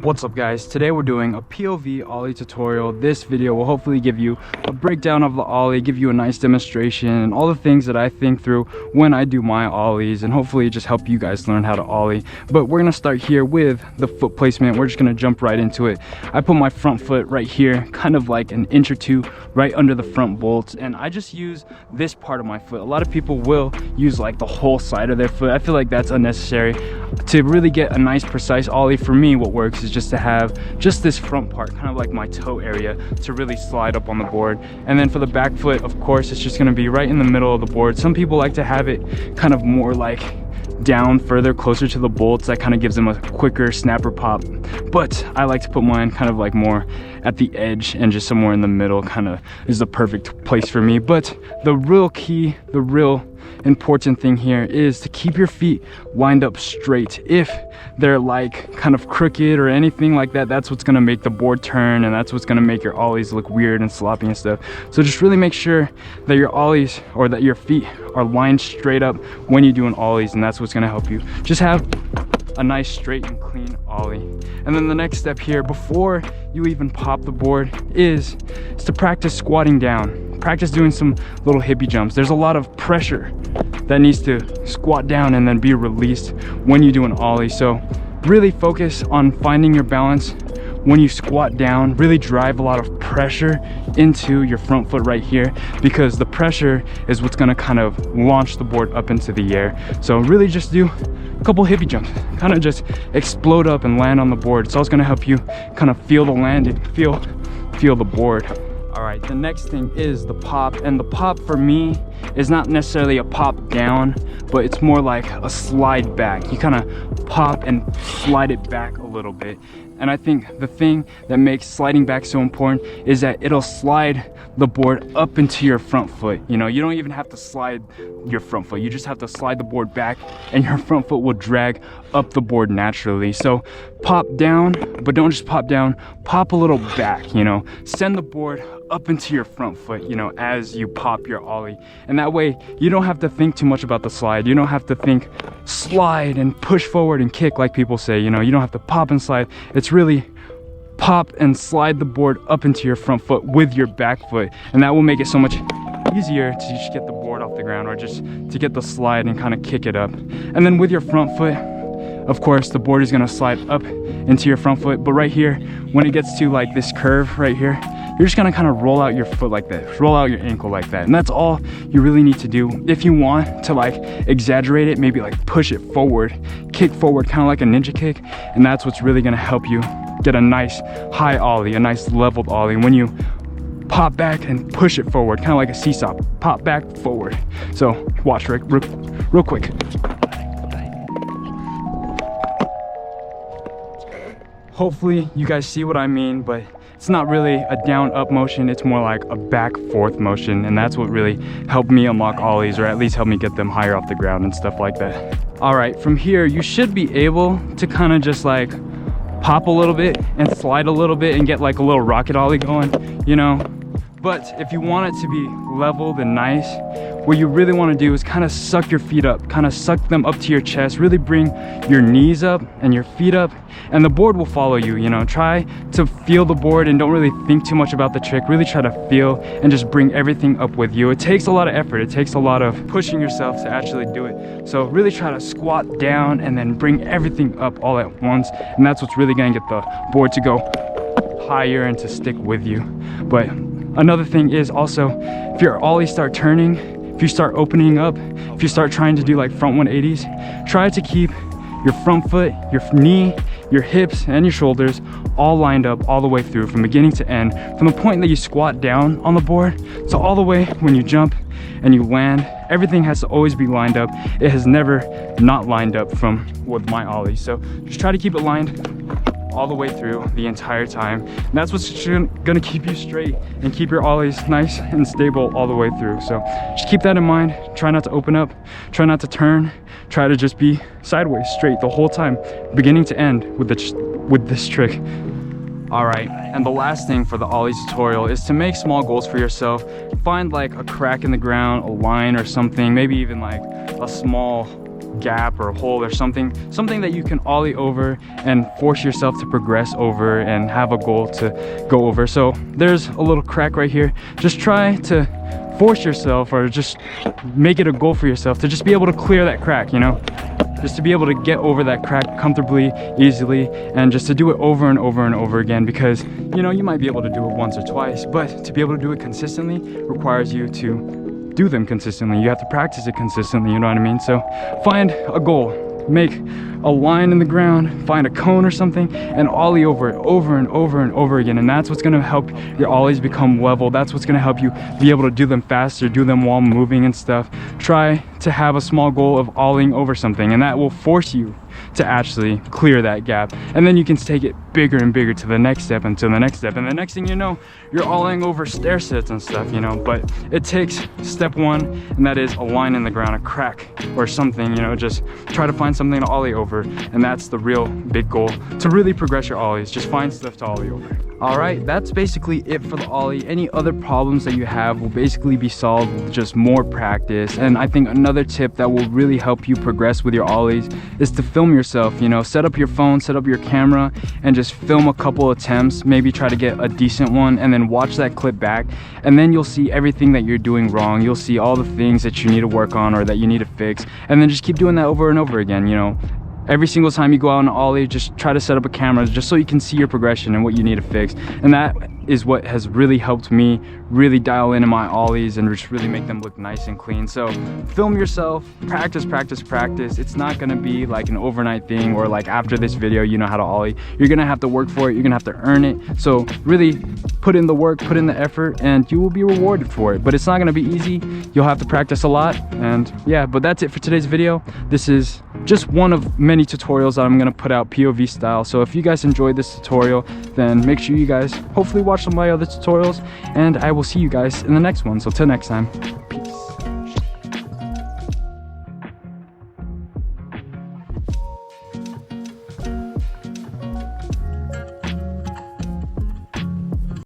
What's up guys, today we're doing a POV ollie tutorial. This video will hopefully give you a breakdown of the ollie, give you a nice demonstration and all the things that I think through when I do my ollies, and hopefully just help you guys learn how to ollie. But we're gonna start here with the foot placement. We're just gonna jump right into it. I put my front foot right here, kind of like an inch or two right under the front bolts, and I just use this part of my foot. A lot of people will use like the whole side of their foot. I feel like that's unnecessary. To really get a nice precise ollie, for me what works is just to have just this front part, kind of like my toe area, to really slide up on the board. And then for the back foot, of course, it's just going to be right in the middle of the board. Some people like to have it kind of more like down further, closer to the bolts. That kind of gives them a quicker snapper pop, but I like to put mine kind of like more at the edge, and just somewhere in the middle kind of is the perfect place for me. But the real key, the real important thing here is to keep your feet lined up straight. If they're like kind of crooked or anything like that, that's what's going to make the board turn, and that's what's going to make your ollies look weird and sloppy and stuff. So just really make sure that your ollies, or that your feet are lined straight up when you do an ollies, and that's what's going to help you just have a nice straight and clean ollie. And then the next step here, before you even pop the board, is to practice squatting down. Practice doing some little hippie jumps. There's a lot of pressure that needs to squat down and then be released when you do an ollie. So really focus on finding your balance when you squat down. Really drive a lot of pressure into your front foot right here, because the pressure is what's going to kind of launch the board up into the air. So really just do a couple hippie jumps, kind of just explode up and land on the board. It's also going to help you kind of feel the landing, feel the board. All right, the next thing is the pop, and the pop for me is not necessarily a pop down, but it's more like a slide back. You kind of pop and slide it back a little bit. And I think the thing that makes sliding back so important is that it'll slide the board up into your front foot. You know, you don't even have to slide your front foot. You just have to slide the board back, and your front foot will drag up the board naturally. So pop down, but don't just pop down, pop a little back, you know, send the board up into your front foot, you know, as you pop your ollie. And that way you don't have to think too much about the slide. You don't have to think slide and push forward and kick like people say. You know, you don't have to pop and slide. It's really pop and slide the board up into your front foot with your back foot, and that will make it so much easier to just get the board off the ground, or just to get the slide and kind of kick it up. And then with your front foot, of course, the board is going to slide up into your front foot, but right here, when it gets to like this curve right here, you're just gonna kind of roll out your foot like that, roll out your ankle like that. And that's all you really need to do. If you want to like exaggerate it, maybe like push it forward, kick forward, kind of like a ninja kick. And that's what's really gonna help you get a nice high ollie, a nice leveled ollie. When you pop back and push it forward, kind of like a seesaw, pop back forward. So watch real quick. Hopefully you guys see what I mean, but it's not really a down up motion, it's more like a back forth motion, and that's what really helped me unlock ollies, or at least help me get them higher off the ground and stuff like that. All right, from here you should be able to kind of just like pop a little bit and slide a little bit and get like a little rocket ollie going, you know. But if you want it to be leveled and nice, what you really want to do is kind of suck your feet up, kind of suck them up to your chest, really bring your knees up and your feet up, and the board will follow you. You know, try to feel the board and don't really think too much about the trick. Really try to feel and just bring everything up with you. It takes a lot of effort, it takes a lot of pushing yourself to actually do it. So really try to squat down and then bring everything up all at once, and that's what's really going to get the board to go higher and to stick with you. But another thing is also, if your ollies start turning, if you start opening up, if you start trying to do like front 180s, try to keep your front foot, your knee, your hips, and your shoulders all lined up all the way through, from beginning to end, from the point that you squat down on the board to all the way when you jump and you land. Everything has to always be lined up. It has never not lined up with my ollie. So just try to keep it lined all the way through the entire time. And that's what's gonna keep you straight and keep your ollies nice and stable all the way through. So just keep that in mind. Try not to open up, try not to turn, try to just be sideways, straight the whole time, beginning to end with this trick. All right, and the last thing for the ollie tutorial is to make small goals for yourself. Find like a crack in the ground, a line or something, maybe even like a small gap or hole or something that you can ollie over and force yourself to progress over and have a goal to go over. So there's a little crack right here. Just try to force yourself, or just make it a goal for yourself to just be able to clear that crack, you know, just to be able to get over that crack comfortably, easily, and just to do it over and over and over again, because you know, you might be able to do it once or twice, but to be able to do it consistently requires you to do them consistently. You have to practice it consistently, you know what I mean? So find a goal, make a line in the ground, find a cone or something, and ollie over it over and over and over again. And that's what's going to help your ollies become level. That's what's going to help you be able to do them faster, do them while moving and stuff. Try to have a small goal of ollieing over something, and that will force you to actually clear that gap. And then you can take it bigger and bigger to the next step and to the next step, and the next thing you know, you're ollieing over stair sets and stuff, you know. But it takes step one, and that is a line in the ground, a crack or something, you know. Just try to find something to ollie over, and that's the real big goal to really progress your ollies. Just find stuff to ollie over. All right, that's basically it for the ollie. Any other problems that you have will basically be solved with just more practice. And I think another tip that will really help you progress with your ollies is to film yourself. You know, set up your phone, set up your camera, and just film a couple attempts. Maybe try to get a decent one, and then watch that clip back, and then you'll see everything that you're doing wrong. You'll see all the things that you need to work on or that you need to fix, and then just keep doing that over and over again, you know. Every single time you go out on an ollie, just try to set up a camera just so you can see your progression and what you need to fix. And that is what has really helped me really dial into my ollies and just really make them look nice and clean. So film yourself, practice, practice, practice. It's not gonna be like an overnight thing, or like after this video you know how to ollie. You're gonna have to work for it, you're gonna have to earn it. So really put in the work, put in the effort, and you will be rewarded for it. But it's not gonna be easy. You'll have to practice a lot. And yeah, but that's it for today's video. This is just one of many tutorials that I'm gonna put out POV style. So if you guys enjoyed this tutorial, then make sure you guys hopefully watch some of my other tutorials, and I will see you guys in the next one. So till next time.